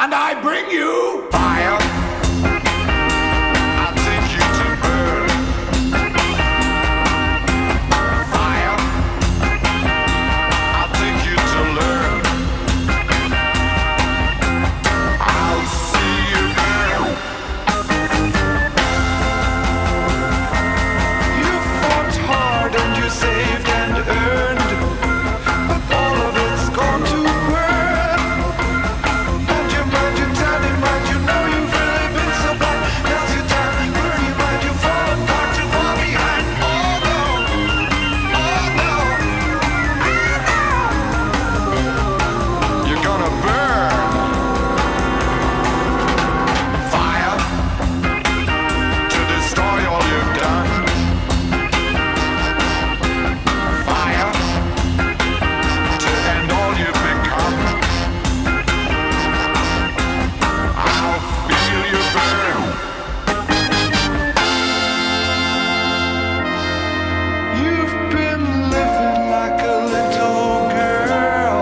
and I bring you fire. I'll take you to burn. Fire. I'll take you to learn. I'll see you burn. You fought hard and you saved and earned, but all of it's gone to burn. Hold your mind, your tiny mind, you know you've really been so blind. Now's your time, burn your mind, you fall apart, you fall behind. Oh no, oh no, you're gonna burn. Fire to destroy all you've done. Fire to end all you've become. I'll feel you burn. You've been living like a little girl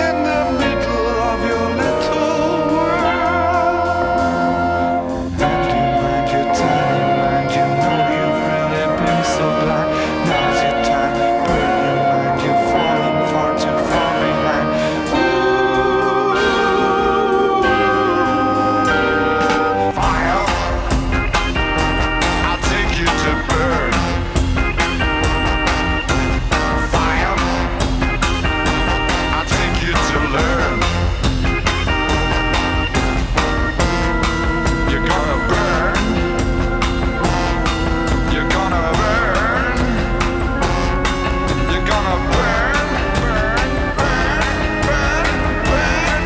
in the middle of your little world. And you mind your tiny mind, you know you've really been so blind. Now's your time, burn your mind, you're falling far too far behind. Fire, I'll take you to burn. Fire, I'll take you to learn. You're gonna burn. You're gonna burn. You're gonna burn, burn, burn, burn, burn, burn, burn,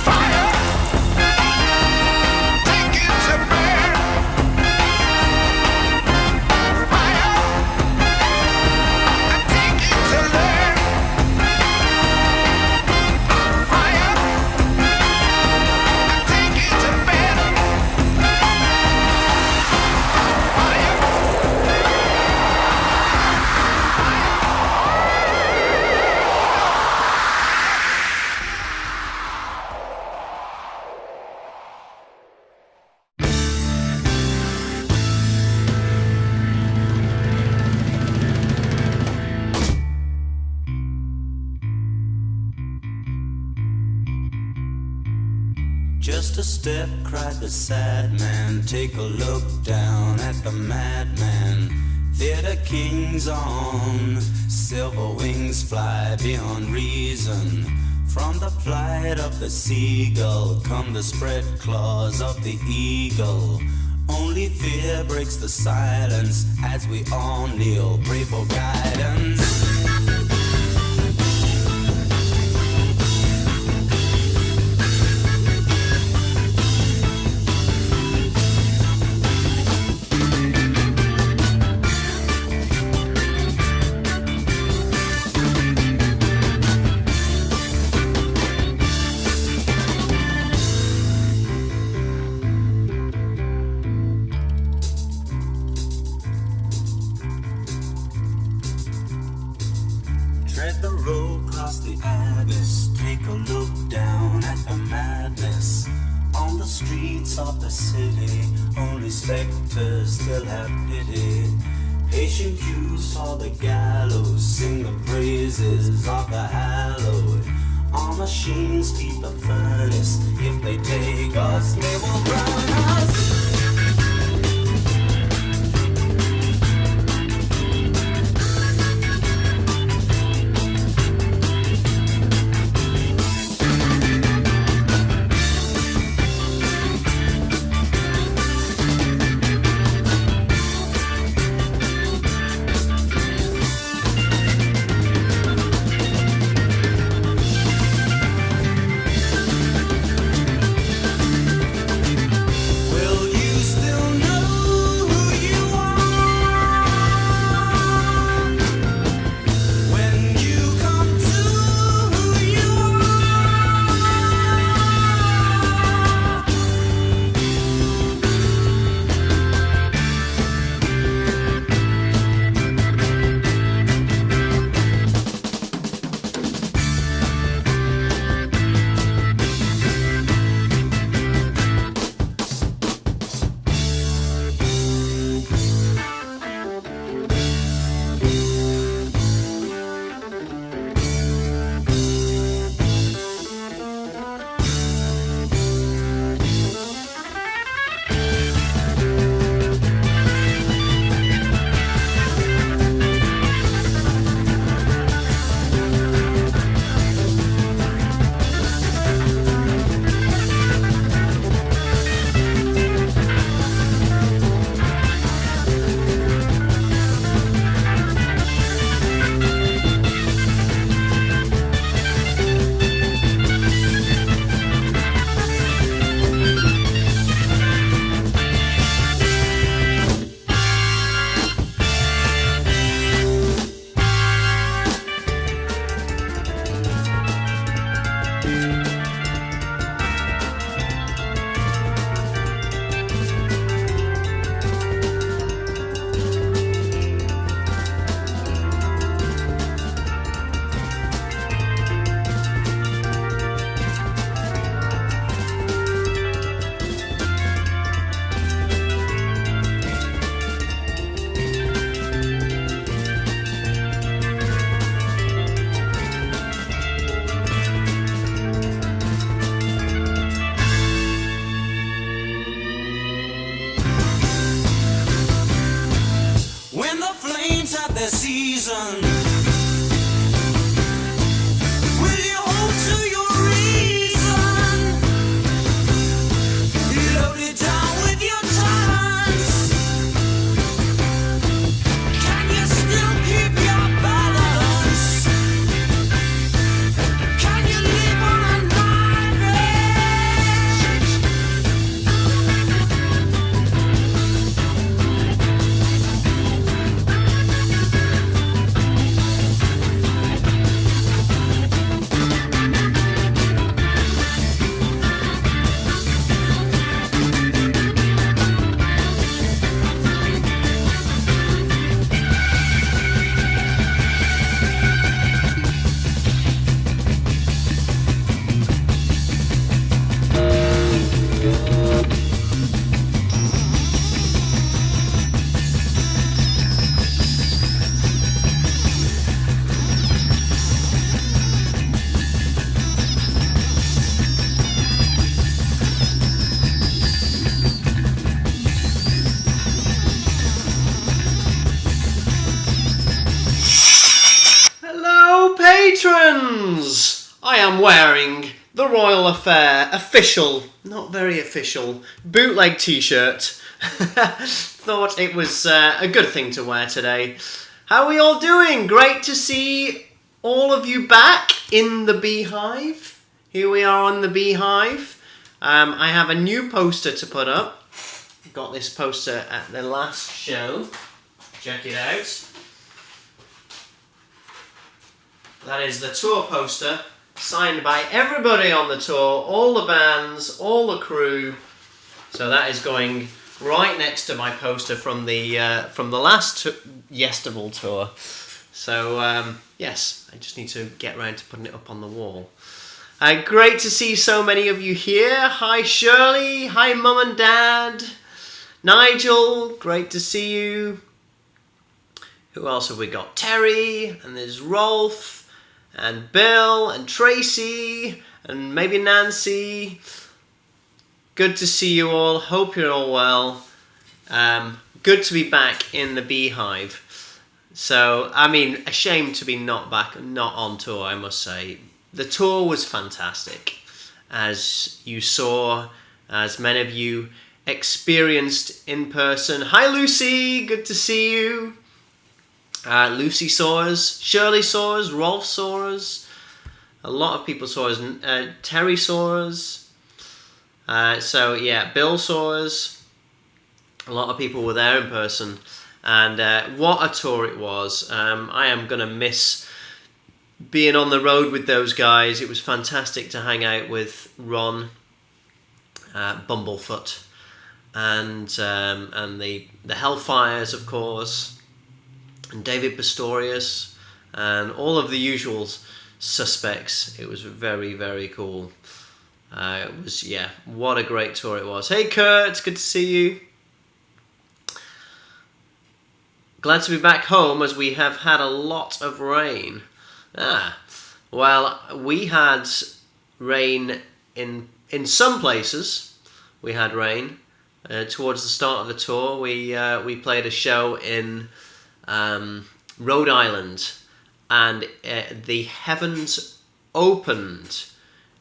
Fire, take it to burn. Fire, I take it to learn. Fire, I take it to burn. Just a step, cried the sad man. Take a look down at the madman. Theater kings on silver wings fly beyond reason. From the flight of the seagull come the spread claws of the eagle. Only fear breaks the silence as we all kneel, pray for guidance. Tread the road, cross the abyss. Take a look down at the madness. On the streets of the city, only specters still have pity. Patient youths saw the gallows, sing the praises of the hallowed. Our machines feed the furnace. If they take us, they will burn us. When the flames have their season, will you hold to your reason? Load it down with your talents. Can you still keep your balance? Can you live on a knife edge? Hello, patrons! I am wearing the Royal Affair official, not very official, bootleg t-shirt. Thought it was a good thing to wear today. How are we all doing? Great to see all of you back in the Beehive. Here we are on the Beehive. I have a new poster to put up. Got this poster at the last show. Check it out. That is the tour poster, signed by everybody on the tour, all the bands, all the crew. So that is going right next to my poster from the last Yestival tour. So yes, I just need to get around to putting it up on the wall. Great to see so many of you here. Hi Shirley, hi Mum and Dad, Nigel, great to see you. Who else have we got? Terry, and there's Rolf, and Bill, and Tracy, and maybe Nancy. Good to see you all. Hope you're all well. Good to be back in the Beehive. So, I mean, a shame to be not on tour, I must say. The tour was fantastic. As you saw, as many of you experienced in person. Hi Lucy, good to see you. Lucy saw us, Shirley saw us, Rolf saw us, a lot of people saw us, Terry saw us, so yeah, Bill saw us, a lot of people were there in person, and what a tour it was. I am going to miss being on the road with those guys. It was fantastic to hang out with Ron, Bumblefoot, and the Hellfires, of course, and David Pistorius, and all of the usual suspects. It was very, very cool. It was, yeah, what a great tour it was. Hey Kurt, good to see you. Glad to be back home, as we have had a lot of rain. Well, we had rain in some places. We had rain towards the start of the tour. We played a show in Rhode Island, and the heavens opened.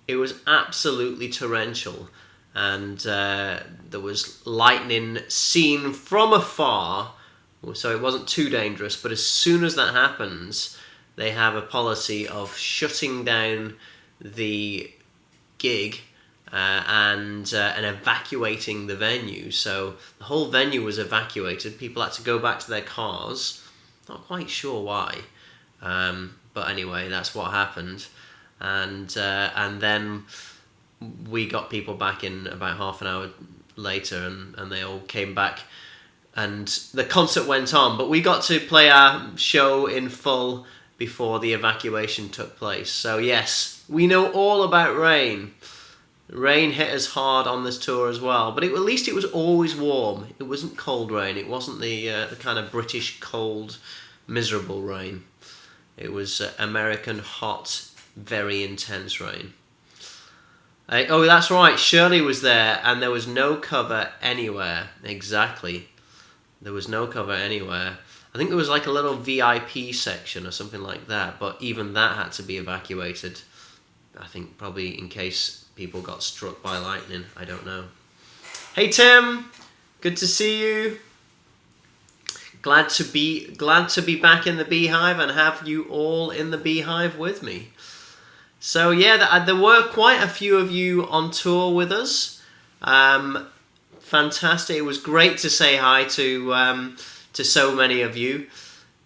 It was absolutely torrential, and there was lightning seen from afar, so it wasn't too dangerous. But as soon as that happens, they have a policy of shutting down the gig and evacuating the venue. So the whole venue was evacuated. People had to go back to their cars. Not quite sure why, but anyway, that's what happened. and then we got people back in about half an hour later, and they all came back, and the concert went on. But we got to play our show in full before the evacuation took place. So yes, we know all about rain. Rain hit us hard on this tour as well, but at least it was always warm. It wasn't cold rain. It wasn't the kind of British cold, miserable rain. It was American hot, very intense rain. Oh, that's right. Shirley was there, and there was no cover anywhere. Exactly. There was no cover anywhere. I think there was like a little VIP section or something like that, but even that had to be evacuated. I think probably in case people got struck by lightning. I don't know. Hey Tim, good to see you. Glad to be back in the Beehive and have you all in the Beehive with me. So yeah, there were quite a few of you on tour with us. Fantastic. It was great to say hi to so many of you.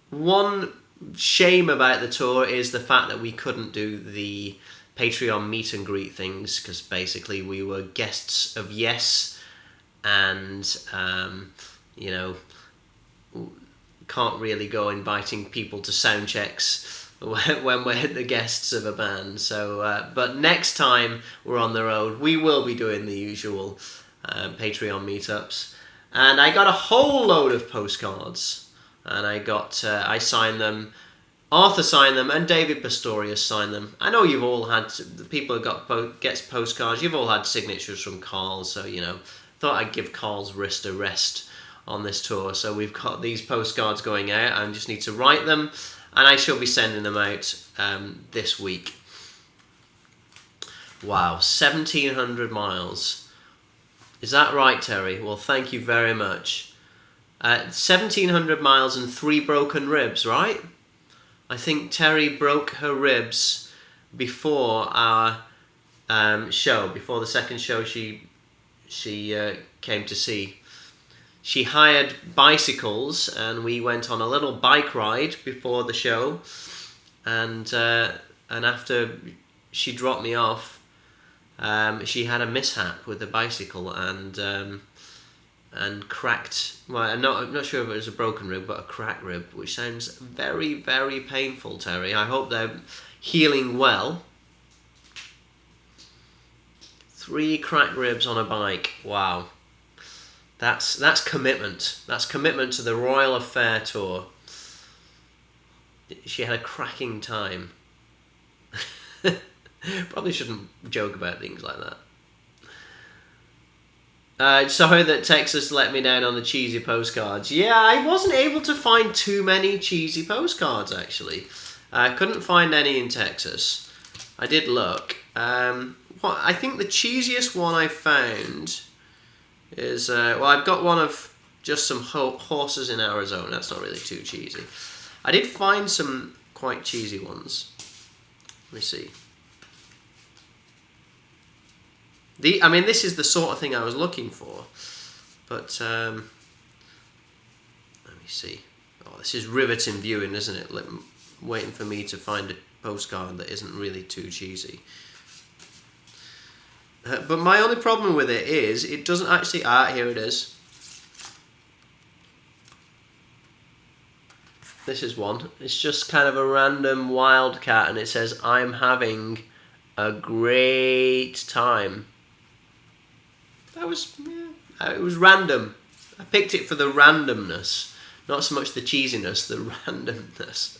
One shame about the tour is the fact that we couldn't do the Patreon meet and greet things, because basically we were guests of Yes, and can't really go inviting people to sound checks when we're the guests of a band. So, but next time we're on the road, we will be doing the usual Patreon meetups. And I got a whole load of postcards, and I signed them. Arthur signed them, and David Pastorius signed them. I know you've all had, the people who gets postcards, you've all had signatures from Carl, so thought I'd give Carl's wrist a rest on this tour. So we've got these postcards going out. I just need to write them, and I shall be sending them out this week. Wow, 1,700 miles. Is that right, Terry? Well, thank you very much. 1,700 miles and 3 broken ribs, right? I think Terry broke her ribs before our show, before the second show she came to see. She hired bicycles, and we went on a little bike ride before the show, and after she dropped me off, she had a mishap with the bicycle and cracked. Well, I'm not sure if it was a broken rib, but a cracked rib, which sounds very, very painful, Terry. I hope they're healing well. 3 cracked ribs on a bike. Wow. That's commitment. That's commitment to the Royal Affair tour. She had a cracking time. Probably shouldn't joke about things like that. Sorry that Texas let me down on the cheesy postcards. Yeah, I wasn't able to find too many cheesy postcards, actually. I couldn't find any in Texas. I did look. I think the cheesiest one I found is... I've got one of just some horses in Arizona. That's not really too cheesy. I did find some quite cheesy ones. Let me see. This is the sort of thing I was looking for, but let me see. Oh, this is riveting viewing, isn't it? Waiting for me to find a postcard that isn't really too cheesy. But my only problem with it is it doesn't actually... here it is. This is one. It's just kind of a random wildcat, and it says, "I'm having a great time." It was random. I picked it for the randomness, not so much the cheesiness, the randomness.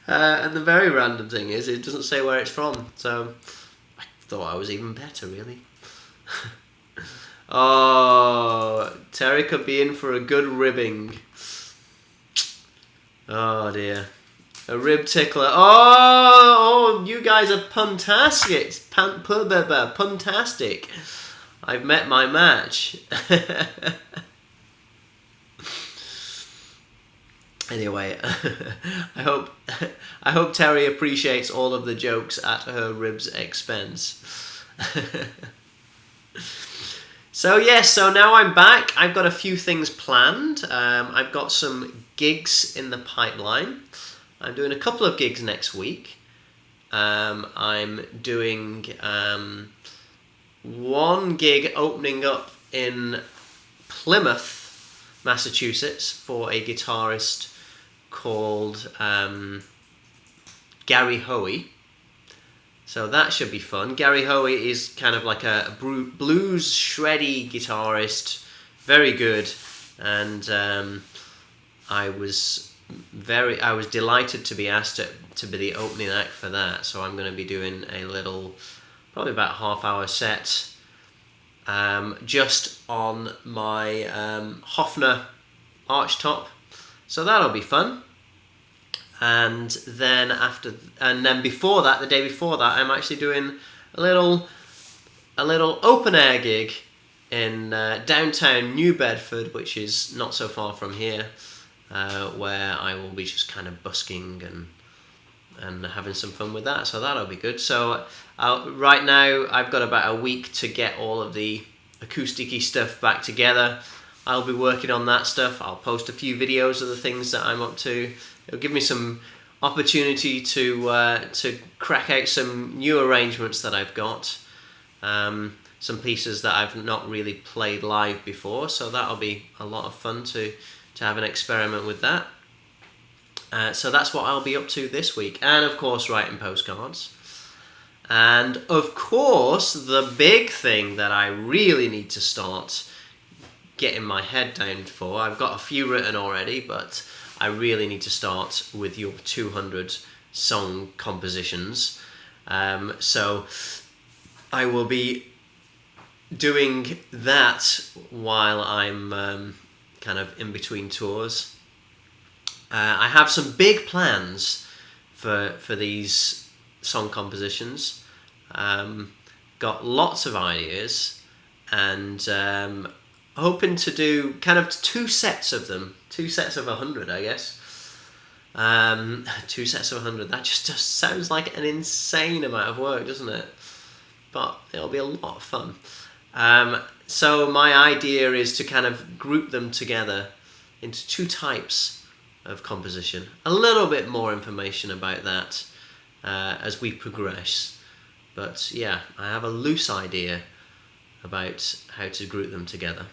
And the very random thing is, it doesn't say where it's from, so I thought I was even better, really. Oh, Terry could be in for a good ribbing. Oh dear. A rib tickler. Oh, you guys are puntastic. Puntastic. I've met my match. Anyway, I hope Terry appreciates all of the jokes at her ribs' expense. So now I'm back. I've got a few things planned. I've got some gigs in the pipeline. I'm doing a couple of gigs next week. I'm doing one gig opening up in Plymouth, Massachusetts, for a guitarist called Gary Hoey. So that should be fun. Gary Hoey is kind of like a blues shreddy guitarist, very good, and I was delighted to be asked to be the opening act for that. So I'm going to be doing a little, probably about half-hour set, just on my Hofner archtop. So that'll be fun. And then before that, the day before that, I'm actually doing a little open air gig in downtown New Bedford, which is not so far from here, where I will be just kind of busking and having some fun with that. So that'll be good. So right now I've got about a week to get all of the acousticy stuff back together. I'll be working on that stuff. I'll post a few videos of the things that I'm up to. It'll give me some opportunity to crack out some new arrangements that I've got, some pieces that I've not really played live before, so that'll be a lot of fun to have an experiment with that. So that's what I'll be up to this week, and of course writing postcards. And of course the big thing that I really need to start getting my head down for, I've got a few written already, but I really need to start with your 200 song compositions. So I will be doing that while I'm kind of in between tours. I have some big plans for these song compositions. Got lots of ideas, and hoping to do kind of 2 sets of them. 2 sets of 100, I guess. 2 sets of 100. That just sounds like an insane amount of work, doesn't it? But it'll be a lot of fun. So my idea is to kind of group them together into 2 types of composition. A little bit more information about that as we progress. But yeah, I have a loose idea about how to group them together.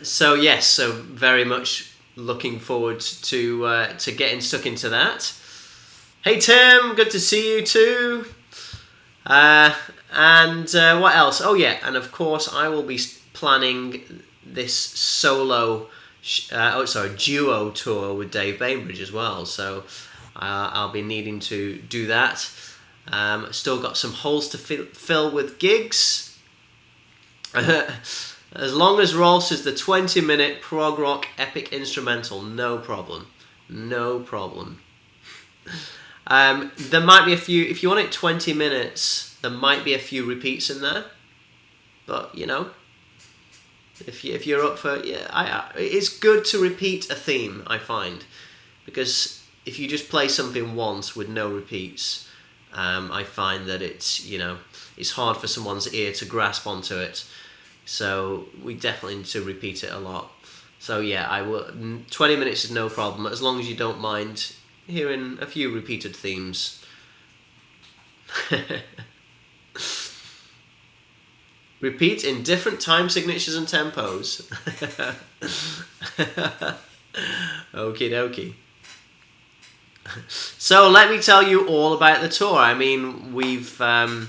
So yes, so very much looking forward to getting stuck into that. Hey Tim, good to see you too. And what else? Oh yeah, and of course I will be planning this duo tour with Dave Bainbridge as well. So I'll be needing to do that. Still got some holes to fill with gigs. As long as Rolfs is the 20-minute prog rock epic instrumental, no problem. No problem. There might be a few, if you want it 20 minutes, there might be a few repeats in there. But, you know, if you're up for, it's good to repeat a theme, I find. Because if you just play something once with no repeats, I find that it's hard for someone's ear to grasp onto it. So we definitely need to repeat it a lot. So yeah, I will. 20 minutes is no problem, as long as you don't mind hearing a few repeated themes. Repeat in different time signatures and tempos. Okie dokie. So let me tell you all about the tour. I mean, we've, I'll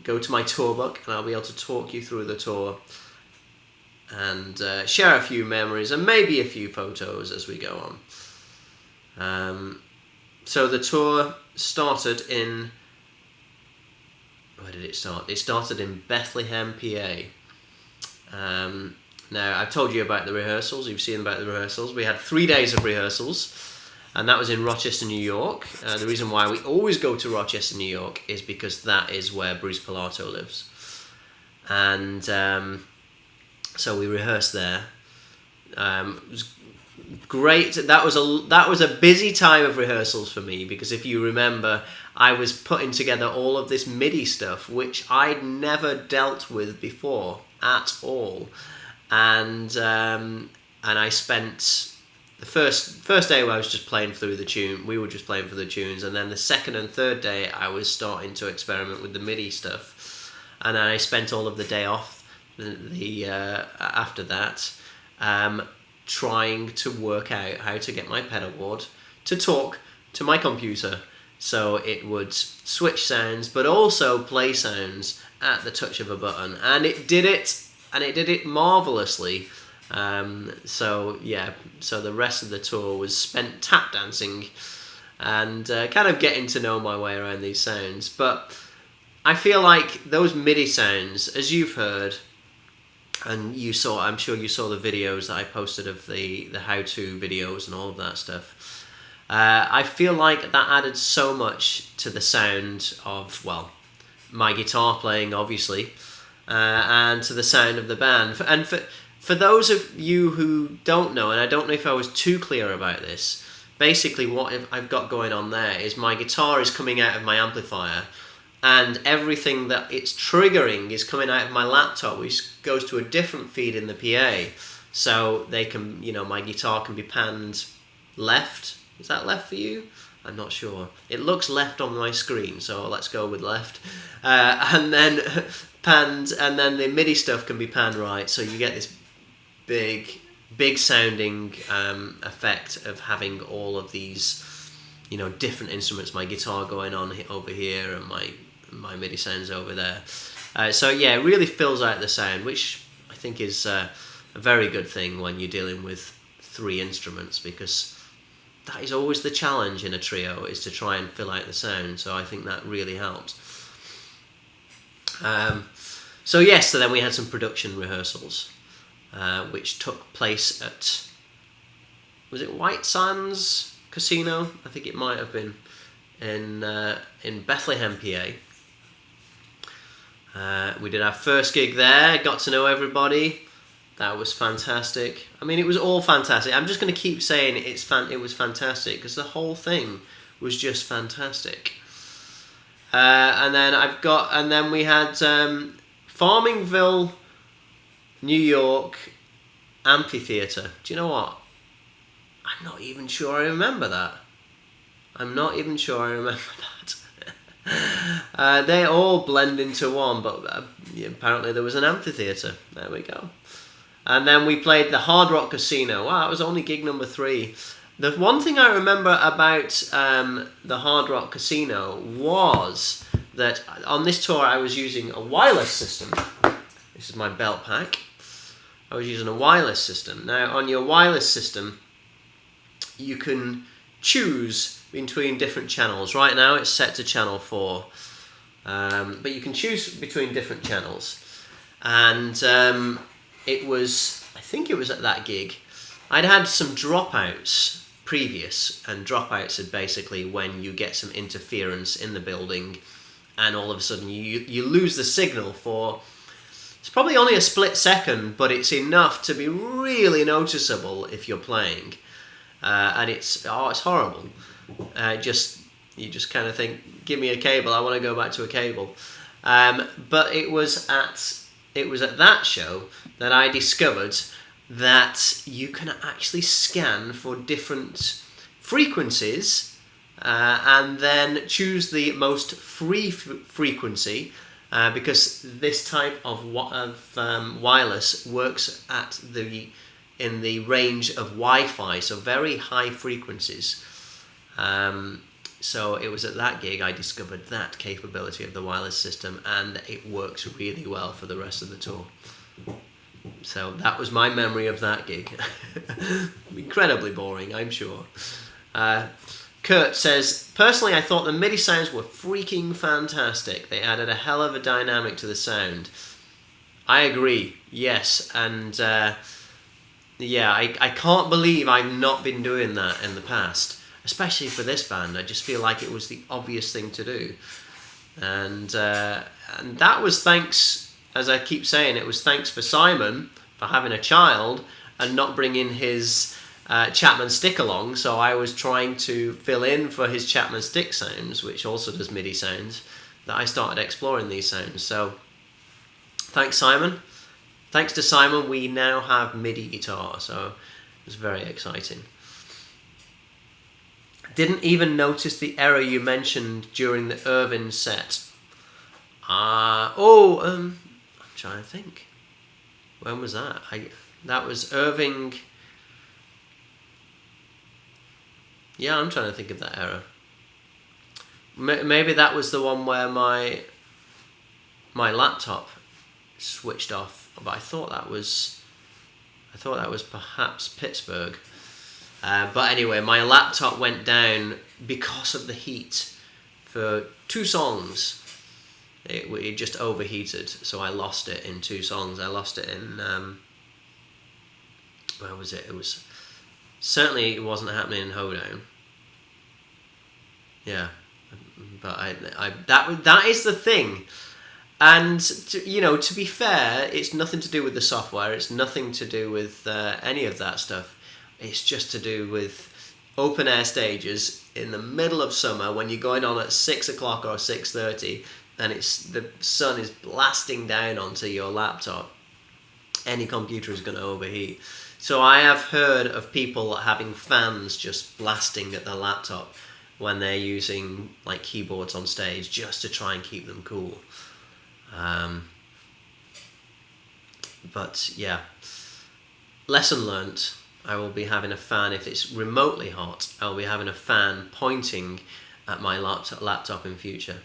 go to my tour book and I'll be able to talk you through the tour and share a few memories and maybe a few photos as we go on. So the tour started in... Where did it start? It started in Bethlehem, PA. Now, I've told you about the rehearsals. You've seen about the rehearsals. We had 3 days of rehearsals, and that was in Rochester, New York. The reason why we always go to Rochester, New York is because that is where Bruce Pilato lives. And so we rehearsed there. It was great. That was a busy time of rehearsals for me, because if you remember, I was putting together all of this MIDI stuff, which I'd never dealt with before at all. And I spent the first day I was just playing through the tune. We were just playing for the tunes, and then the second and third day I was starting to experiment with the MIDI stuff, and then I spent all of the day off after that, trying to work out how to get my pedal board to talk to my computer, so it would switch sounds but also play sounds at the touch of a button, and it did it marvelously. So the rest of the tour was spent tap dancing and kind of getting to know my way around these sounds. But I feel like those MIDI sounds, as you've heard, and I'm sure you saw the videos that I posted of the how-to videos and all of that stuff. I feel like that added so much to the sound of, well, my guitar playing, obviously, and to the sound of the band. And for those of you who don't know, and I don't know if I was too clear about this, basically what I've got going on there is my guitar is coming out of my amplifier, and everything that it's triggering is coming out of my laptop, which goes to a different feed in the PA. So they can, my guitar can be panned left. Is that left for you? I'm not sure. It looks left on my screen, so let's go with left. And then panned, and then the MIDI stuff can be panned right, so you get this big sounding effect of having all of these, different instruments. My guitar going on over here, and my MIDI sounds over there. So yeah, it really fills out the sound, which I think is a very good thing when you're dealing with 3 instruments, because that is always the challenge in a trio, is to try and fill out the sound. So I think that really helped. So then we had some production rehearsals, which took place at, was it White Sands Casino? I think it might have been in Bethlehem, PA. We did our first gig there, got to know everybody. That was fantastic. I mean, it was all fantastic. I'm just going to keep saying it was fantastic, because the whole thing was just fantastic. And then we had Farmingville, New York Amphitheatre. Do you know what? I'm not even sure I remember that. They all blend into one, but apparently there was an amphitheatre. There we go. And then we played the Hard Rock Casino. Wow, that was only gig number 3. The one thing I remember about the Hard Rock Casino was that on this tour I was using a wireless system. This is my belt pack. I was using a wireless system. Now, on your wireless system, you can choose between different channels. Right now it's set to channel 4. But you can choose between different channels. And I think it was at that gig, I'd had some dropouts previous, and dropouts are basically when you get some interference in the building and all of a sudden you lose the signal for, it's probably only a split second, but it's enough to be really noticeable if you're playing. And it's horrible. You just kind of think, give me a cable, I want to go back to a cable. But it was at that show that I discovered that you can actually scan for different frequencies and then choose the most free frequency, because this type of wireless works in the range of Wi-Fi, so very high frequencies. So it was at that gig I discovered that capability of the wireless system, and it works really well for the rest of the tour. So that was my memory of that gig. Incredibly boring, I'm sure. Kurt says, personally I thought the MIDI sounds were freaking fantastic. They added a hell of a dynamic to the sound. I agree, yes, and I can't believe I've not been doing that in the past. Especially for this band, I just feel like it was the obvious thing to do, and that was thanks, as I keep saying, it was thanks for Simon for having a child and not bringing his Chapman stick along. So I was trying to fill in for his Chapman stick sounds, which also does MIDI sounds, that I started exploring these sounds. So thanks, Simon. Thanks to Simon, we now have MIDI guitar, so it was very exciting. Didn't even notice the error you mentioned during the Irvin set. I'm trying to think. When was that? That was Irving. Yeah, I'm trying to think of that error. Maybe that was the one where my laptop switched off. But I thought that was perhaps Pittsburgh. But anyway, my laptop went down because of the heat for 2 songs. It just overheated, so I lost it in 2 songs. I lost it in where was it? It was certainly it wasn't happening in Hoedown. Yeah, but that is the thing. And to be fair, it's nothing to do with the software. It's nothing to do with any of that stuff. It's just to do with open air stages in the middle of summer when you're going on at 6 o'clock or 6:30, and the sun is blasting down onto your laptop. Any computer is going to overheat. So I have heard of people having fans just blasting at their laptop when they're using like keyboards on stage just to try and keep them cool. But yeah, lesson learnt. I will be having a fan, if it's remotely hot, I'll be having a fan pointing at my laptop in future.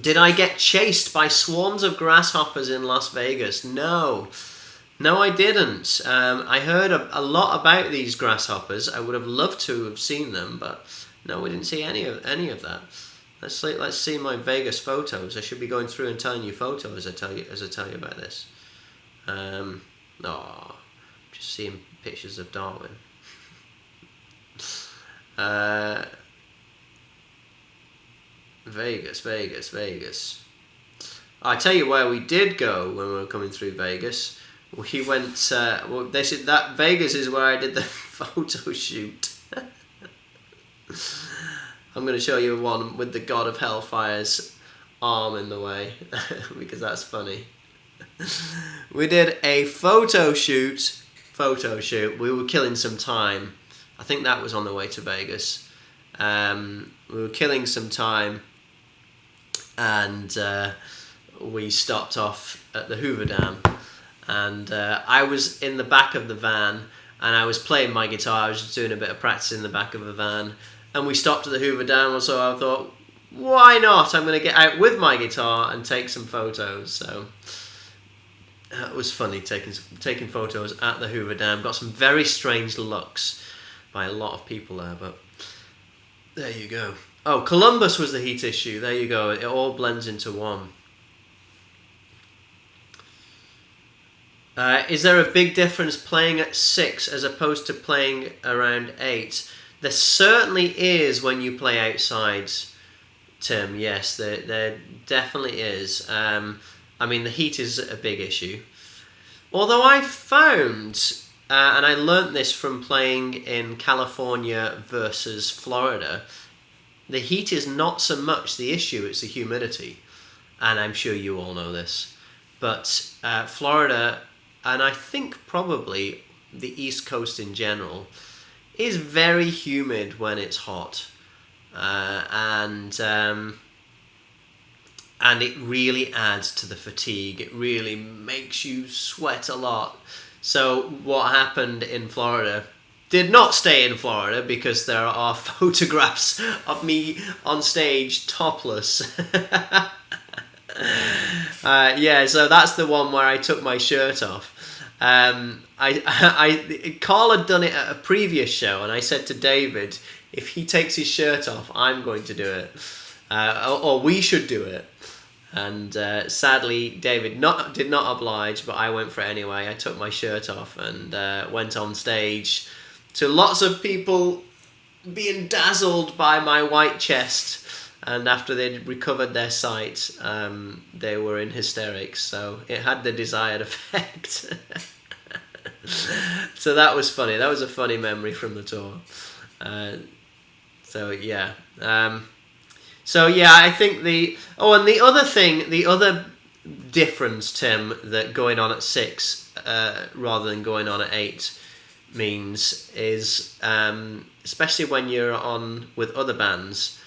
Did I get chased by swarms of grasshoppers in Las Vegas? No, I didn't. I heard a lot about these grasshoppers. I would have loved to have seen them, but no, we didn't see any of that. Let's see my Vegas photos. I should be going through and telling you photos as I tell you about this. Just seeing pictures of Darwin. Vegas. I tell you where we did go when we were coming through Vegas. We went. They said that Vegas is where I did the photo shoot. I'm going to show you one with the God of Hellfire's arm in the way because that's funny. We did a photo shoot. We were killing some time. I think that was on the way to Vegas. We were killing some time, and we stopped off at the Hoover Dam. And I was in the back of the van, and I was playing my guitar. I was just doing a bit of practice in the back of the van. And we stopped at the Hoover Dam, so I thought, why not? I'm going to get out with my guitar and take some photos. So it was funny taking photos at the Hoover Dam. Got some very strange looks by a lot of people there, but there you go. Oh, Columbus was the heat issue. There you go. It all blends into one. Is there a big difference playing at 6 as opposed to playing around 8? There certainly is when you play outside, Tim. Yes, there definitely is. I mean, the heat is a big issue. Although I found, and I learnt this from playing in California versus Florida, the heat is not so much the issue, it's the humidity. And I'm sure you all know this. But Florida, and I think probably the East Coast in general, is very humid when it's hot. And it really adds to the fatigue. It really makes you sweat a lot. So what happened in Florida did not stay in Florida, because there are photographs of me on stage topless. So that's the one where I took my shirt off. Carl had done it at a previous show, and I said to David, if he takes his shirt off, I'm going to do it, or we should do it. And sadly, David did not oblige, but I went for it anyway. I took my shirt off and went on stage to lots of people being dazzled by my white chest. And after they'd recovered their sight, they were in hysterics. So it had the desired effect. So that was funny. That was a funny memory from the tour. I think the other difference, Tim, that going on at 6 rather than going on at 8 means is, especially when you're on with other bands,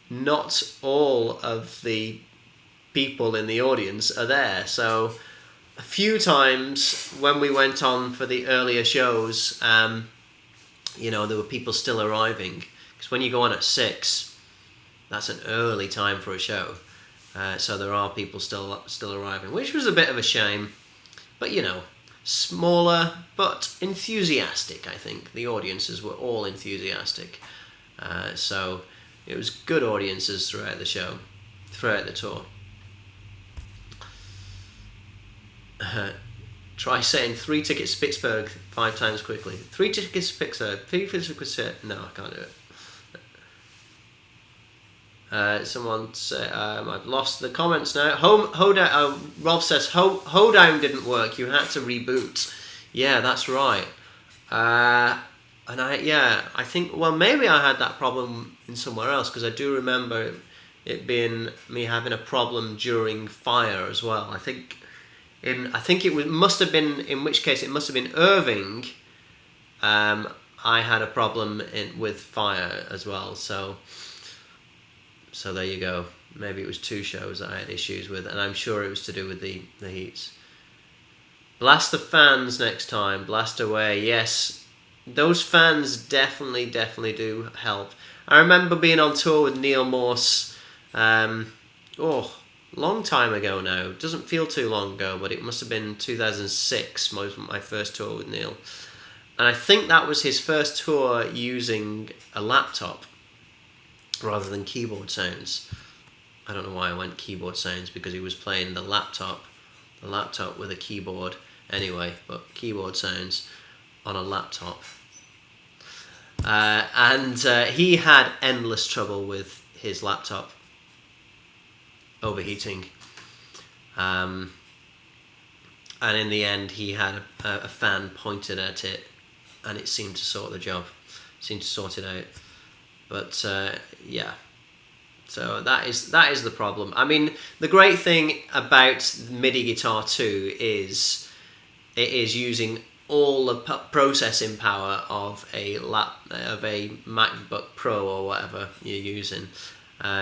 not all of the people in the audience are there. So a few times when we went on for the earlier shows, there were people still arriving. Because when you go on at 6, that's an early time for a show. So there are people still arriving, which was a bit of a shame. But, smaller but enthusiastic, I think. The audiences were all enthusiastic. So it was good audiences throughout the show, throughout the tour. Try saying 3 tickets to Pittsburgh 5 times quickly. 3 tickets to Pittsburgh. 3 tickets to Pittsburgh. No, I can't do it. Someone said, I've lost the comments now. Rolf says, Hoedown didn't work. You had to reboot. Yeah, that's right. I think, maybe I had that problem in somewhere else, because I do remember it being me having a problem during Fire as well. I think it must have been, in which case it must have been Irving. I had a problem with Fire as well, so there you go. Maybe it was 2 shows that I had issues with, and I'm sure it was to do with the heats. Blast the fans next time. Blast away. Yes, those fans definitely do help. I remember being on tour with Neil Morse. Long time ago now. It doesn't feel too long ago, but it must have been 2006, my first tour with Neil. And I think that was his first tour using a laptop rather than keyboard sounds. I don't know why I went keyboard sounds, because he was playing the laptop with a keyboard anyway, but keyboard sounds on a laptop. And he had endless trouble with his laptop overheating, and in the end he had a fan pointed at it, and it seemed to sort it out. But so that is the problem. I mean, the great thing about MIDI Guitar 2 is it is using all the processing power of a MacBook Pro or whatever you're using.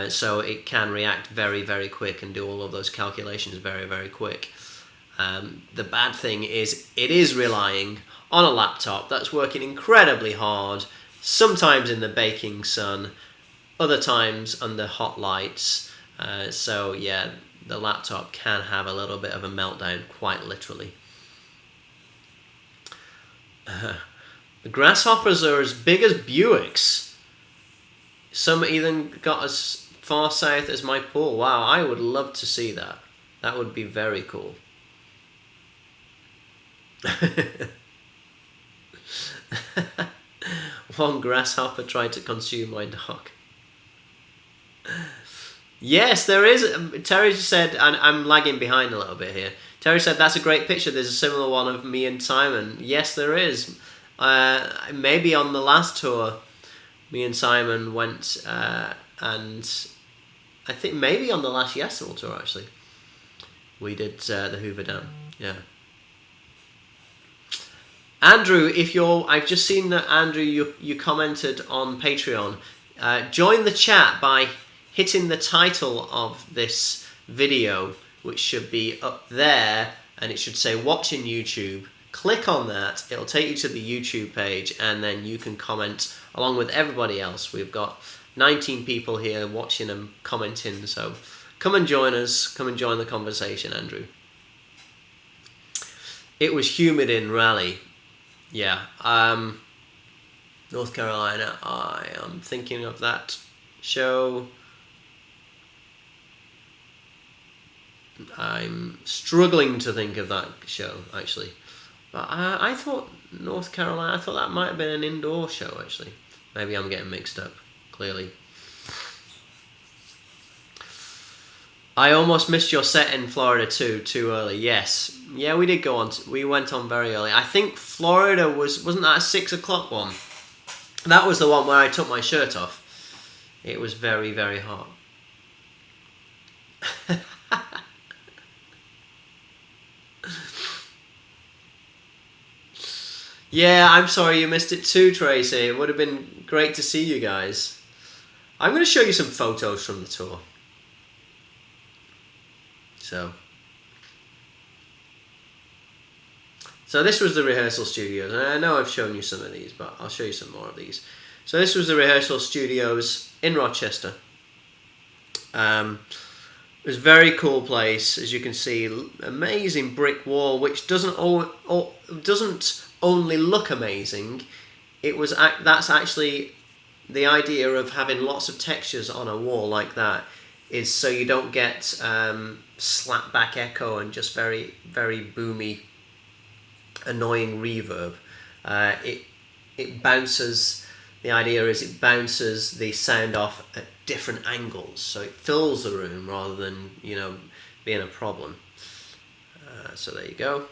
So it can react very, very quick and do all of those calculations very, very quick. The bad thing is it is relying on a laptop that's working incredibly hard, sometimes in the baking sun, other times under hot lights. The laptop can have a little bit of a meltdown, quite literally. The Grasshoppers are as big as Buicks. Some even got as far south as my pool. Wow, I would love to see that. That would be very cool. One grasshopper tried to consume my dog. Yes, there is. Terry said, and I'm lagging behind a little bit here. Terry said, that's a great picture. There's a similar one of me and Simon. Yes, there is. Maybe on the last tour, me and Simon went, and I think maybe on the last Yesimal tour, actually, we did the Hoover Dam. Yeah. Andrew, I've just seen that, Andrew, you commented on Patreon. Join the chat by hitting the title of this video, which should be up there, and it should say watching YouTube. Click on that, it'll take you to the YouTube page, and then you can comment along with everybody else. We've got 19 people here watching and commenting, so come and join us, come and join the conversation, Andrew. It was humid in Raleigh. Yeah, North Carolina, I am thinking of that show. I'm struggling to think of that show, actually. But I thought North Carolina, I thought that might have been an indoor show, actually. Maybe I'm getting mixed up, clearly. I almost missed your set in Florida too early. Yes. Yeah, we did go on. We went on very early. I think Florida wasn't that a 6 o'clock one? That was the one where I took my shirt off. It was very, very hot. Yeah, I'm sorry you missed it too, Tracy. It would have been great to see you guys. I'm going to show you some photos from the tour. So this was the rehearsal studios, and I know I've shown you some of these, but I'll show you some more of these. So this was the rehearsal studios in Rochester. It was a very cool place, as you can see. Amazing brick wall, which doesn't only look amazing. That's actually the idea of having lots of textures on a wall like that, is so you don't get slap back echo and just very, very boomy, annoying reverb. It bounces. The idea is it bounces the sound off at different angles, so it fills the room rather than being a problem. So there you go.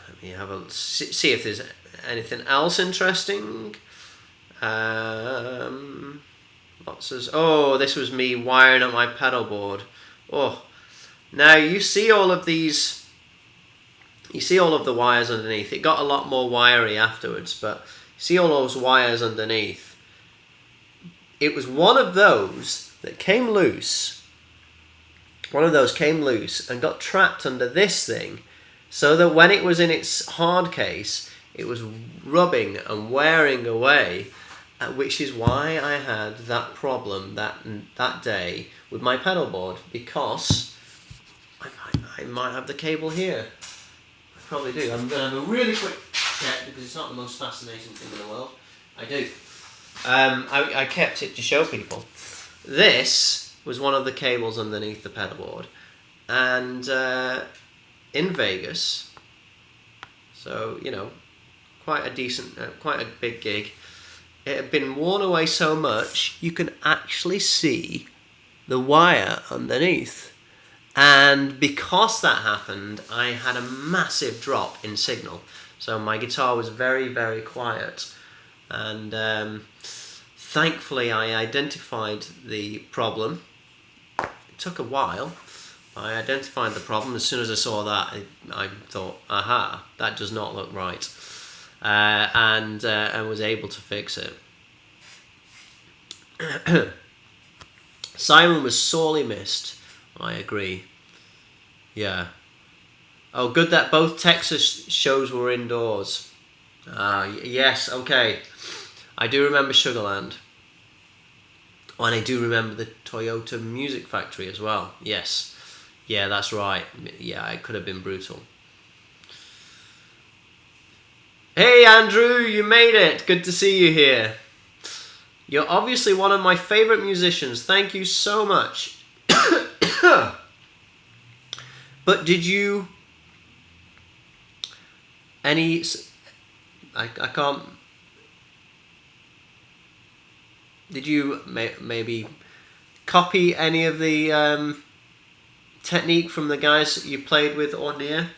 Let me have a see if there's anything else interesting. This was me wiring up my pedal board. Oh, now you see all of these. You see all of the wires underneath. It got a lot more wiry afterwards, but you see all those wires underneath. It was one of those that came loose. One of those came loose and got trapped under this thing, so that when it was in its hard case, it was rubbing and wearing away, which is why I had that problem that day with my pedal board, because I might have the cable here. Probably do. I'm going to have a really quick check because it's not the most fascinating thing in the world. I do. I kept it to show people. This was one of the cables underneath the pedal board, and in Vegas, so quite a big gig. It had been worn away so much you can actually see the wire underneath. And because that happened, I had a massive drop in signal. So my guitar was very, very quiet. And thankfully I identified the problem. It took a while. I identified the problem. As soon as I saw that, I thought, aha, that does not look right. And was able to fix it. Simon was sorely missed. I agree. Yeah. Oh, good that both Texas shows were indoors. Yes, okay. I do remember Sugarland. And I do remember the Toyota Music Factory as well. Yes. Yeah, that's right. Yeah, it could have been brutal. Hey, Andrew, you made it. Good to see you here. You're obviously one of my favorite musicians. Thank you so much. But did you I can't. Did you maybe copy any of the technique from the guys that you played with or near?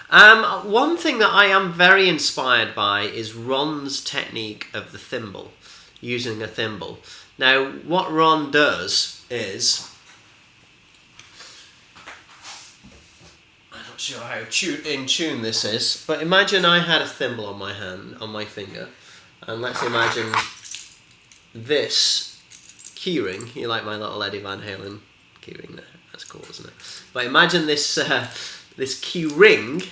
One thing that I am very inspired by is Ron's technique of the thimble, using a thimble. Now, what Ron does is, I'm not sure how in tune this is, but imagine I had a thimble on my hand, on my finger, and let's imagine this keyring. You like my little Eddie Van Halen keyring there? That's cool, isn't it? But imagine this this key ring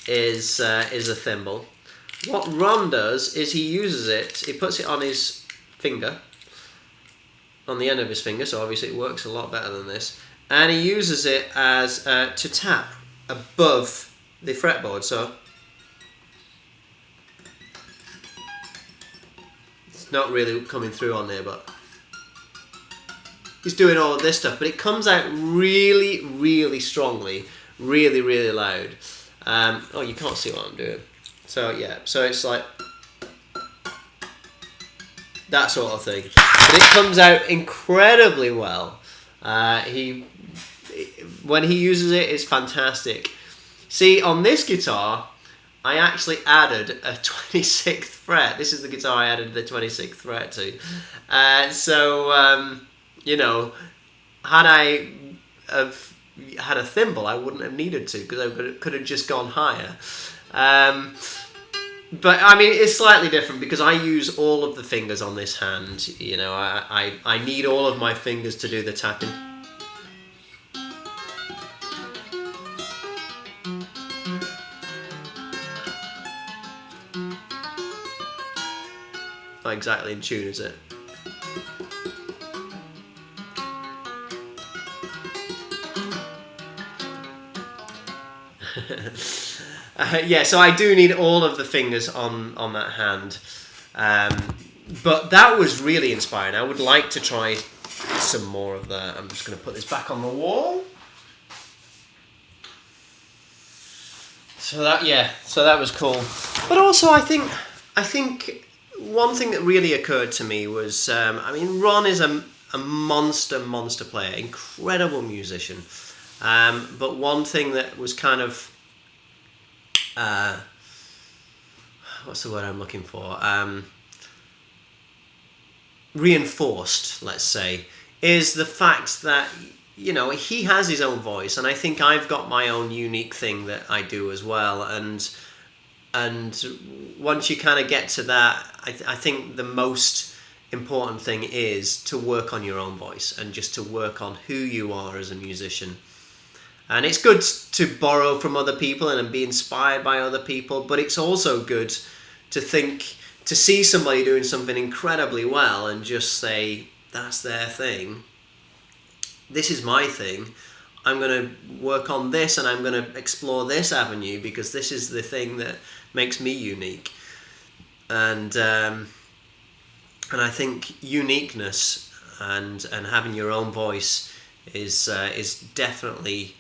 is a thimble. What Ron does is he uses it. He puts it on his finger, on the end of his finger. So obviously it works a lot better than this. And he uses it as to tap above the fretboard. So it's not really coming through on there, but he's doing all of this stuff. But it comes out really, really strongly, really, really loud. Oh, you can't see what I'm doing. So yeah, so it's like that sort of thing. But it comes out incredibly well. When he uses it, it's fantastic. See, on this guitar, I actually added a 26th fret. This is the guitar I added the 26th fret to. So, you know, had I have had a thimble, I wouldn't have needed to, because I could have just gone higher. But I mean, it's slightly different because I use all of the fingers on this hand. You know, I need all of my fingers to do the tapping. Not exactly in tune, is it? Yeah, so I do need all of the fingers on that hand. But that was really inspiring. I would like to try some more of that. I'm just going to put this back on the wall. So that was cool. But also, I think one thing that really occurred to me was, I mean, Ron is a monster player, incredible musician. But one thing that was kind of, what's the word I'm looking for? Reinforced, let's say, is the fact that, you know, he has his own voice, and I think I've got my own unique thing that I do as well. And once you kind of get to that, I think the most important thing is to work on your own voice and just to work on who you are as a musician. And it's good to borrow from other people and be inspired by other people, but it's also good to see somebody doing something incredibly well and just say, that's their thing. This is my thing. I'm going to work on this and I'm going to explore this avenue because this is the thing that makes me unique. And I think uniqueness and having your own voice is definitely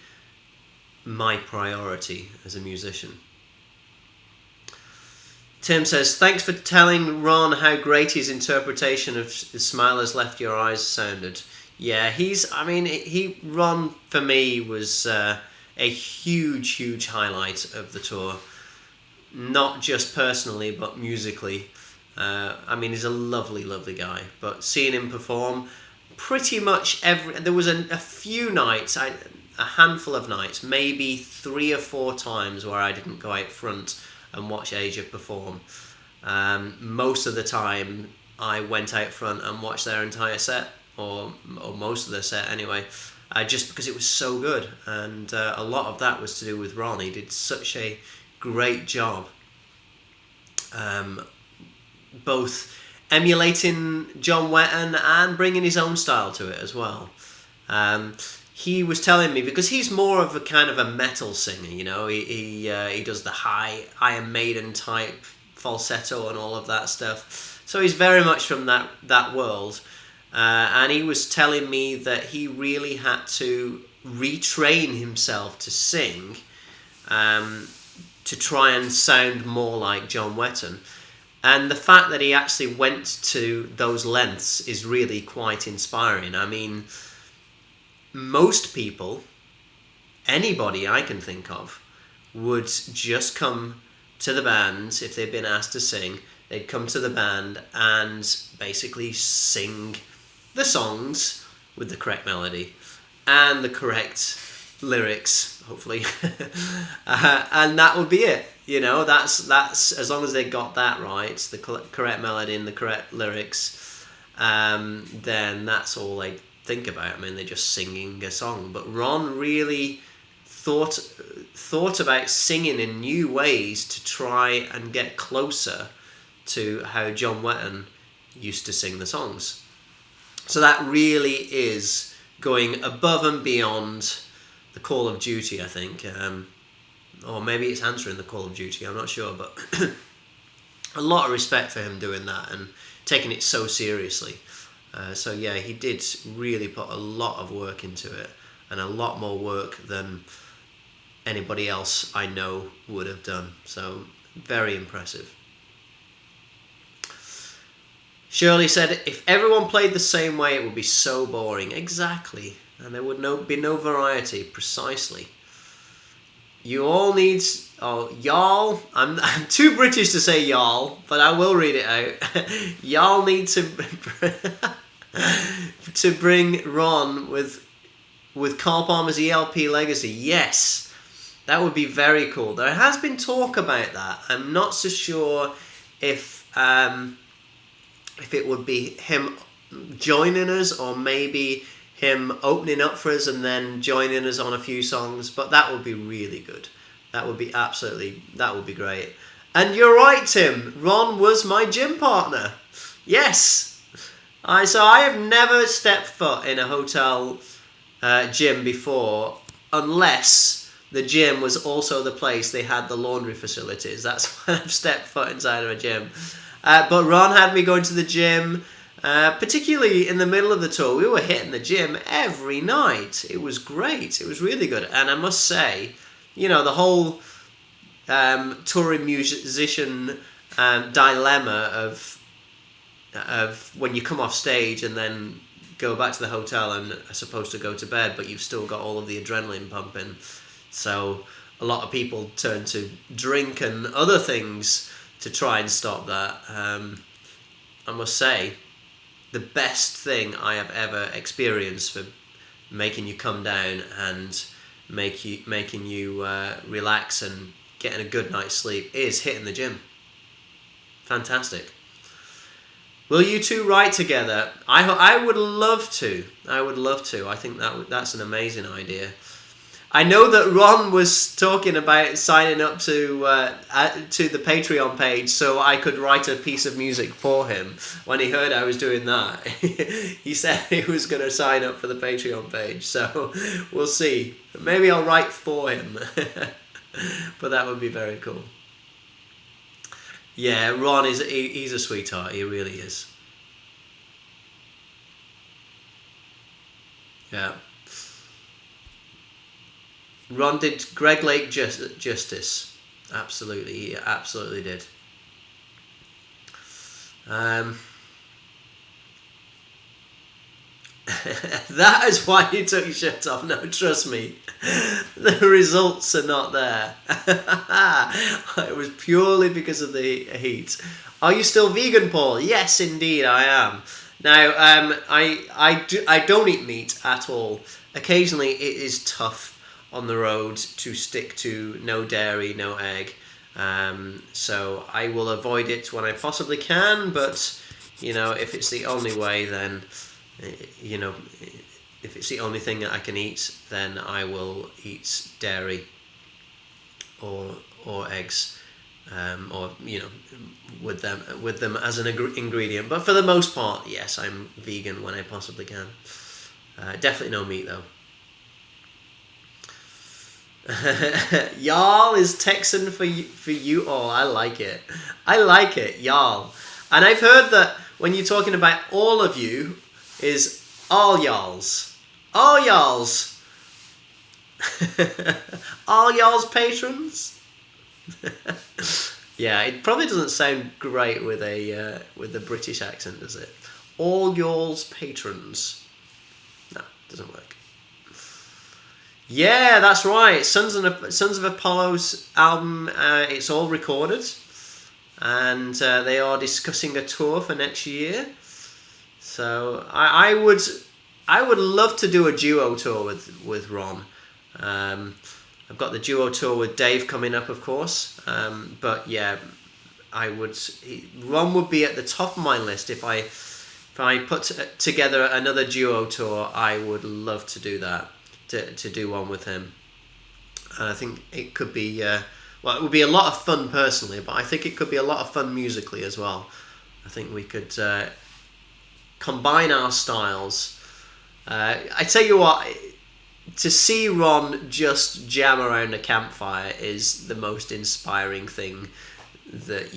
my priority as a musician. Tim says, thanks for telling Ron how great his interpretation of The Smile Has Left Your Eyes sounded. Yeah, Ron for me was a huge highlight of the tour. Not just personally, but musically. He's a lovely guy. But seeing him perform, pretty much there was a few nights, a handful of nights, maybe 3 or 4 times where I didn't go out front and watch Asia perform. Most of the time, I went out front and watched their entire set, or most of the set anyway, just because it was so good. And a lot of that was to do with Ron. He did such a great job, both emulating John Wetton and bringing his own style to it as well. He was telling me, because he's more of a kind of a metal singer, you know, he does the high Iron Maiden type falsetto and all of that stuff. So he's very much from that world. And he was telling me that he really had to retrain himself to sing, to try and sound more like John Wetton. And the fact that he actually went to those lengths is really quite inspiring. I mean, most people, anybody I can think of, would just come to the band if they'd been asked to sing. They'd come to the band and basically sing the songs with the correct melody and the correct lyrics, hopefully. And that would be it. You know, that's as long as they got that right, the correct melody and the correct lyrics, then that's all they think about. I mean, they're just singing a song. But Ron really thought about singing in new ways to try and get closer to how John Wetton used to sing the songs. So that really is going above and beyond the Call of Duty, I think. Or maybe it's answering the Call of Duty, I'm not sure. But a lot of respect for him doing that and taking it so seriously. So yeah, he did really put a lot of work into it, and a lot more work than anybody else I know would have done. So very impressive. Shirley said, if everyone played the same way, it would be so boring. Exactly. And there would be no variety, precisely. You all need... Oh, y'all... I'm too British to say y'all, but I will read it out. Y'all need to bring Ron with with Carl Palmer's ELP Legacy. Yes, that would be very cool. There has been talk about that. I'm not so sure if it would be him joining us or maybe him opening up for us and then joining us on a few songs, but that would be really good. That would be great. And you're right, Tim. Ron was my gym partner. Yes. So I have never stepped foot in a hotel gym before, unless the gym was also the place they had the laundry facilities. That's when I've stepped foot inside of a gym. But Ron had me going to the gym, particularly in the middle of the tour. We were hitting the gym every night. It was great. It was really good. And I must say, the whole touring musician dilemma of when you come off stage and then go back to the hotel and are supposed to go to bed, but you've still got all of the adrenaline pumping. So a lot of people turn to drink and other things to try and stop that. I must say, the best thing I have ever experienced for making you come down and making you relax and getting a good night's sleep is hitting the gym. Fantastic. Will you two write together? I would love to. I think that's an amazing idea. I know that Ron was talking about signing up to the Patreon page so I could write a piece of music for him. When he heard I was doing that, he said he was going to sign up for the Patreon page. So we'll see. Maybe I'll write for him. But that would be very cool. Yeah, Ron he's a sweetheart. He really is. Yeah. Ron did Greg Lake justice. Absolutely, he absolutely did. That is why you took your shirt off. No, trust me, the results are not there. It was purely because of the heat. Are you still vegan, Paul? Yes, indeed, I am. Now, I don't eat meat at all. Occasionally, it is tough on the road to stick to no dairy, no egg. So I will avoid it when I possibly can. But if it's the only way, then if it's the only thing that I can eat, then I will eat dairy or eggs, or with them as an ingredient. But for the most part, yes, I'm vegan when I possibly can. Definitely no meat though. Y'all is Texan for you all. I like it, y'all. And I've heard that when you're talking about all of you, is all y'alls. All y'alls. All y'alls patrons. Yeah, it probably doesn't sound great with the British accent, does it? All y'alls patrons. No, doesn't work. Yeah, that's right. Sons of Apollo's album, it's all recorded, and they are discussing a tour for next year. So I would love to do a duo tour with Ron. I've got the duo tour with Dave coming up, of course. But yeah, Ron would be at the top of my list if I put together another duo tour. I would love to do that. To do one with him. I think it could be it would be a lot of fun personally, but I think it could be a lot of fun musically as well. I think we could combine our styles. I tell you what, to see Ron just jam around a campfire is the most inspiring thing that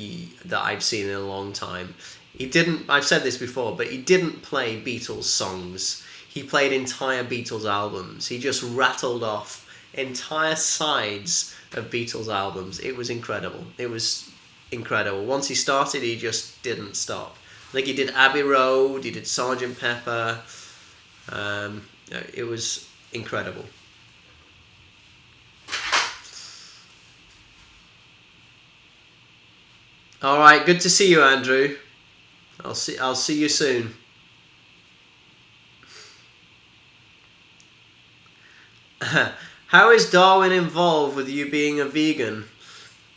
I've seen in a long time. I've said this before, but he didn't play Beatles songs. He played entire Beatles albums. He just rattled off entire sides of Beatles albums. It was incredible. Once he started, he just didn't stop. I think he did Abbey Road, he did Sgt. Pepper. It was incredible. All right, good to see you, Andrew. I'll see you soon. How is Darwin involved with you being a vegan?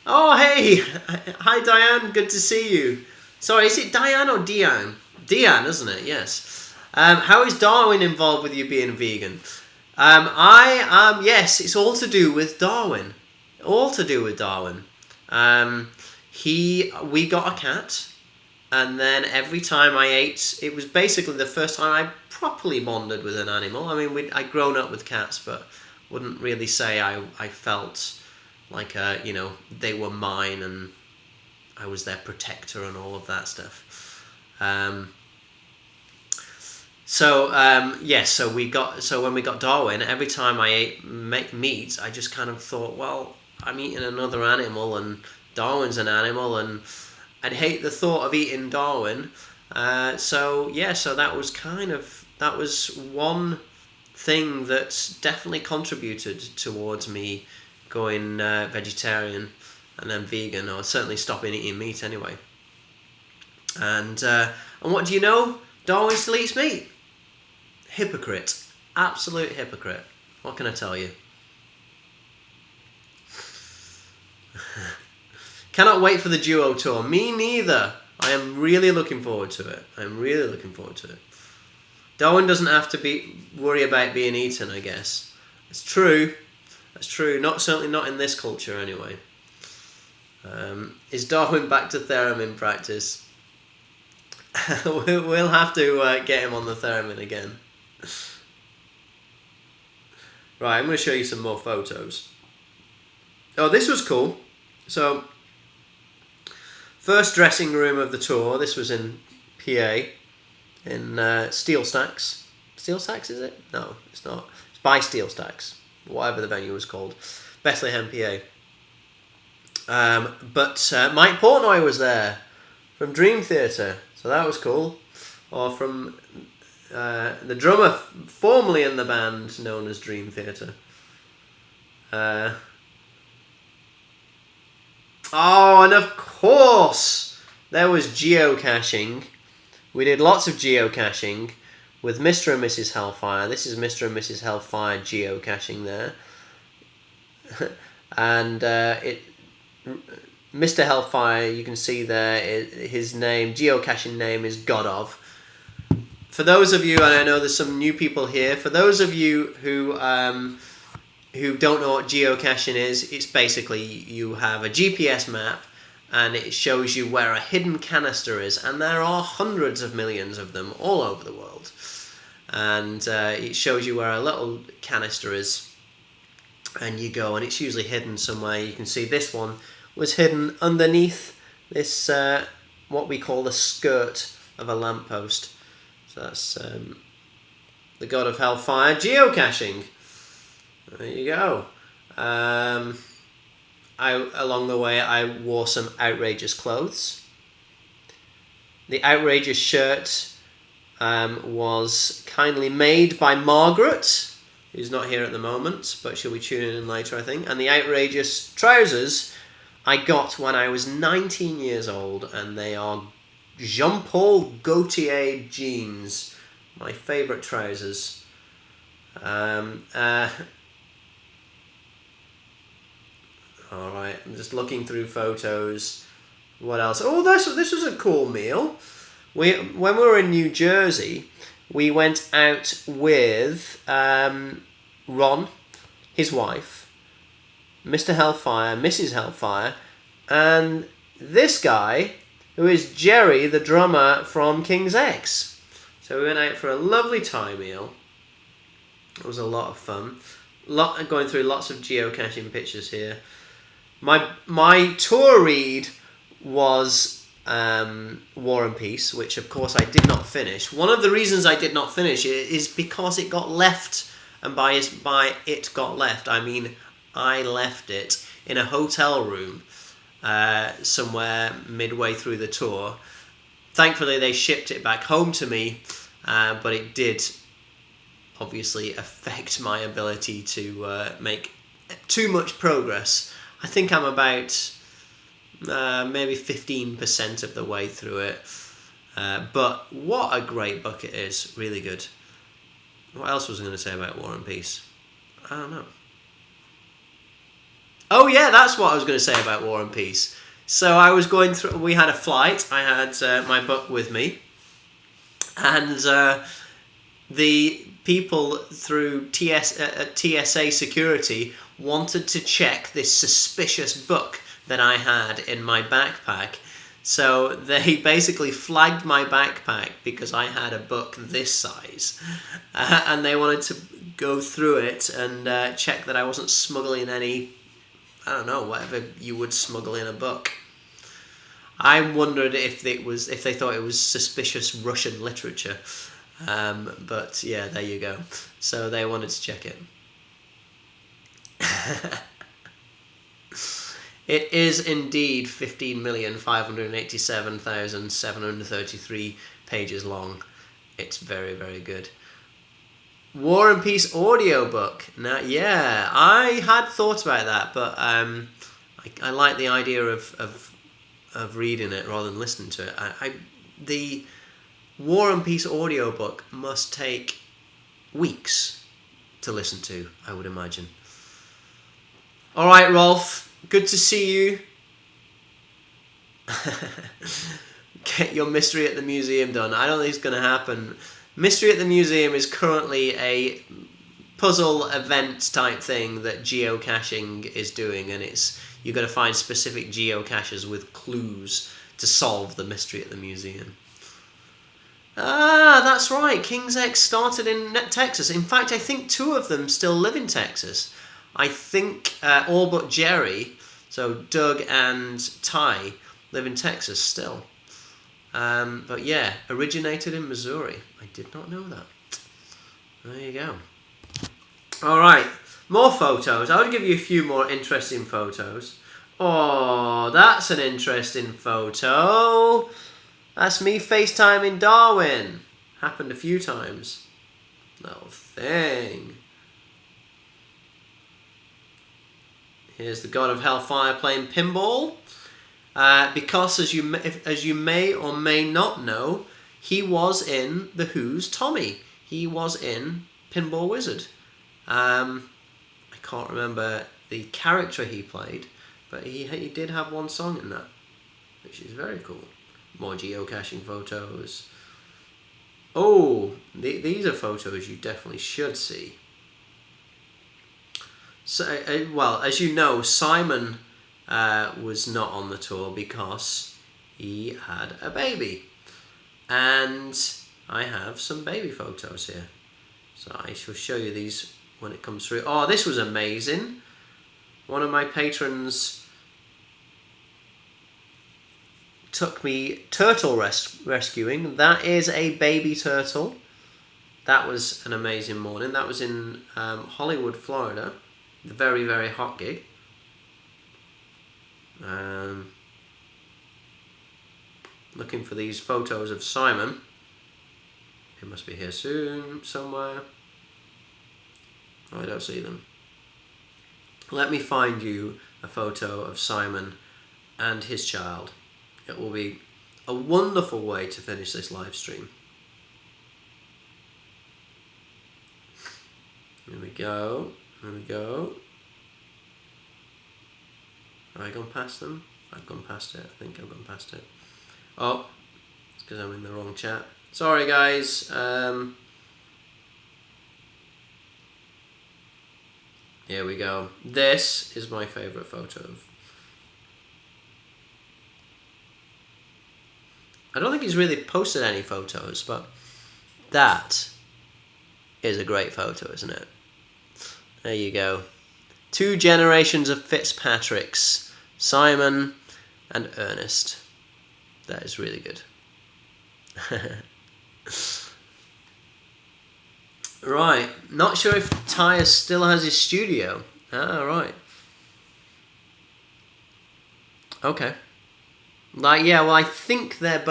Oh, hey! Hi, Diane. Good to see you. Sorry, is it Diane or Deanne? Deanne, isn't it? Yes. How is Darwin involved with you being vegan? Yes, it's all to do with Darwin. All to do with Darwin. We got a cat, and then every time I ate, it was basically the first time I properly bonded with an animal. I mean, I'd grown up with cats, but wouldn't really say I felt like, they were mine and I was their protector and all of that stuff. So when we got Darwin, every time I ate meat, I just kind of thought, well, I'm eating another animal, and Darwin's an animal, and I'd hate the thought of eating Darwin. So that was one thing that definitely contributed towards me going vegetarian and then vegan, or certainly stopping eating meat anyway. And what do you know? Darwin still eats meat. Hypocrite. Absolute hypocrite. What can I tell you? Cannot wait for the duo tour. Me neither. I am really looking forward to it. Darwin doesn't have to worry about being eaten, I guess. It's true. That's true. Certainly not in this culture anyway. Is Darwin back to theremin practice? We'll have to get him on the theremin again. Right, I'm going to show you some more photos. Oh, this was cool. So, first dressing room of the tour. This was in PA, in Steel Stacks. Steel Stacks, is it? No, it's not. It's by Steel Stacks, whatever the venue was called. Bethlehem, PA. But Mike Portnoy was there from Dream Theater, so that was cool. Or from the drummer formerly in the band known as Dream Theater. Oh, and of course, there was geocaching. We did lots of geocaching with Mr. and Mrs. Hellfire. This is Mr. and Mrs. Hellfire geocaching there. And Mr. Hellfire, you can see there, his name, geocaching name is Godov. For those of you, and I know there's some new people here, for those of you who don't know what geocaching is, it's basically you have a GPS map and it shows you where a hidden canister is, and there are hundreds of millions of them all over the world. And it shows you where a little canister is, and you go, and it's usually hidden somewhere. You can see this one was hidden underneath this, what we call the skirt of a lamppost. So that's the God of Hellfire geocaching. There you go. Along the way, I wore some outrageous clothes. The outrageous shirt was kindly made by Margaret, who's not here at the moment, but she'll be tuning in later, I think. And the outrageous trousers I got when I was 19 years old, and they are Jean-Paul Gaultier jeans, my favourite trousers. Alright, I'm just looking through photos. What else? Oh, this was a cool meal. When we were in New Jersey, we went out with Ron, his wife, Mr. Hellfire, Mrs. Hellfire, and this guy, who is Jerry, the drummer from King's X. So we went out for a lovely Thai meal. It was a lot of fun. Going through lots of geocaching pictures here. My tour read was War and Peace, which of course I did not finish. One of the reasons I did not finish it is because it got left, and by it got left, I mean I left it in a hotel room somewhere midway through the tour. Thankfully they shipped it back home to me, but it did obviously affect my ability to make too much progress. I think I'm about maybe 15% of the way through it. But what a great book it is. Really good. What else was I going to say about War and Peace? I don't know. Oh yeah, that's what I was going to say about War and Peace. So I was going through. We had a flight. I had my book with me, and the people through TSA security wanted to check this suspicious book that I had in my backpack. So they basically flagged my backpack because I had a book this size, and they wanted to go through it and check that I wasn't smuggling any, I don't know, whatever you would smuggle in a book. I wondered if they thought it was suspicious Russian literature, but yeah, there you go. So they wanted to check it. It is indeed 15,587,733 pages long. It's very, very good. War and Peace audiobook. Now, yeah, I had thought about that, but I like the idea of reading it rather than listening to it. The War and Peace audiobook must take weeks to listen to, I would imagine. All right, Rolf. Good to see you. Get your Mystery at the Museum done. I don't think it's going to happen. Mystery at the Museum is currently a puzzle event type thing that geocaching is doing, and you've got to find specific geocaches with clues to solve the Mystery at the Museum. Ah, that's right. King's X started in Texas. In fact, I think 2 of them still live in Texas. I think all but Jerry, so Doug and Ty, live in Texas still. But yeah, originated in Missouri. I did not know that. There you go. All right, more photos. I would give you a few more interesting photos. Oh, that's an interesting photo. That's me FaceTiming Darwin. Happened a few times. Little thing. Here's the God of Hellfire playing pinball. Because as you may or may not know, he was in The Who's Tommy. He was in Pinball Wizard. I can't remember the character he played, but he did have one song in that, which is very cool. More geocaching photos. Oh, these are photos you definitely should see. So, well, as you know, Simon was not on the tour because he had a baby. And I have some baby photos here. So I shall show you these when it comes through. Oh, this was amazing. One of my patrons took me turtle rescuing. That is a baby turtle. That was an amazing morning. That was in Hollywood, Florida. The very, very hot gig. Looking for these photos of Simon. He must be here soon, somewhere. Oh, I don't see them. Let me find you a photo of Simon and his child. It will be a wonderful way to finish this live stream. Here we go. There we go. Have I gone past them? I've gone past it. I think I've gone past it. Oh, it's because I'm in the wrong chat. Sorry, guys. Here we go. This is my favourite photo. I don't think he's really posted any photos, but that is a great photo, isn't it? There you go. 2 generations of Fitzpatricks, Simon and Ernest. That is really good. Right, not sure if Ty still has his studio. Ah, right. Okay. Like, yeah, well, I think they're,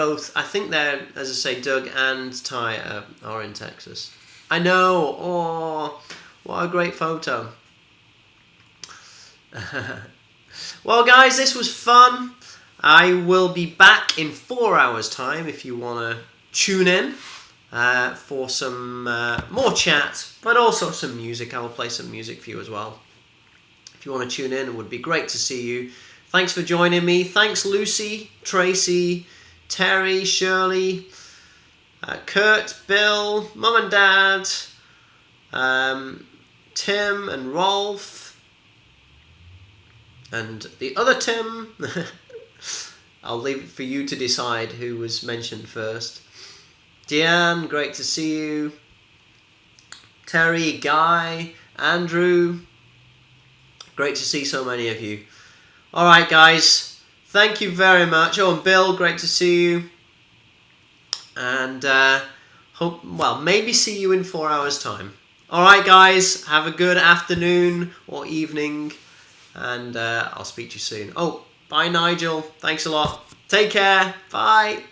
as I say, Doug and Ty are in Texas. I know. Oh, what a great photo. Well, guys, this was fun. I will be back in 4 hours' time if you want to tune in. for some more chat, but also some music. I will play some music for you as well. If you want to tune in, it would be great to see you. Thanks for joining me. Thanks Lucy, Tracy, Terry, Shirley, Kurt, Bill, Mum and Dad, Tim and Rolf, and the other Tim. I'll leave it for you to decide who was mentioned first. Deanne, great to see you. Terry, Guy, Andrew, great to see so many of you. Alright guys, thank you very much. Oh, and Bill, great to see you. And maybe see you in 4 hours time. Alright guys, have a good afternoon or evening, and I'll speak to you soon. Oh, bye Nigel, thanks a lot. Take care, bye.